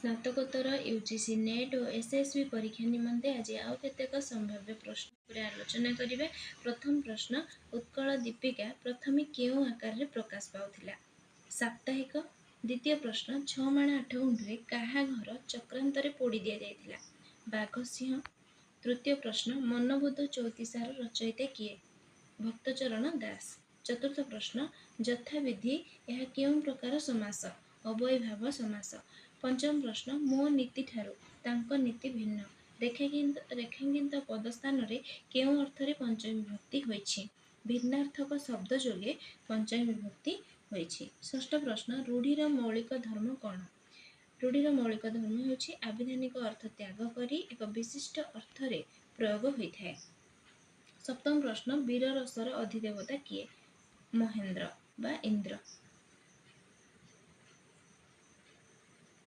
स्नातकोत्तर UGC net और SSB परीक्षा निमंते आज आउ केतेक संभाव्य प्रश्न पर आलोचना करिवे। प्रथम प्रश्न, उत्कल दीपिका प्रथमे केउ आकार रे प्रकाश पाउथिला? साप्ताहिक। द्वितीय प्रश्न, 6 माण 8 गुंठे काहा घर चक्रांत रे पोड़ी दिया जायथिला? बाघ सिंह। तृतीय प्रश्न, मनबोध चौतीसार रचयिता किए? भक्तचरण दास। चतुर्थ प्रश्न, यथाविधि यह केउं प्रकार समास? अव्ययीभाव समास। पंचम प्रश्न, मो नीति ठारू तांको नीति भिन्न। रेखांकित पद स्थान रे केउं अर्थ रे पंचमी विभक्ति होइछि? भिन्नार्थक शब्द जोगे पंचमी विभक्ति होइछि। षष्ठ प्रश्न, रूढ़ीर मौलिक धर्म कौन? रूढ़ीर मौलिक धर्म हेउछि आविधानिक अर्थ त्याग करी एक विशिष्ट अर्थ रे प्रयोग होइଥାଏ। सप्तम प्रश्न, वीर रसर अधिदेवता किए? महेंद्र बा इंद्र।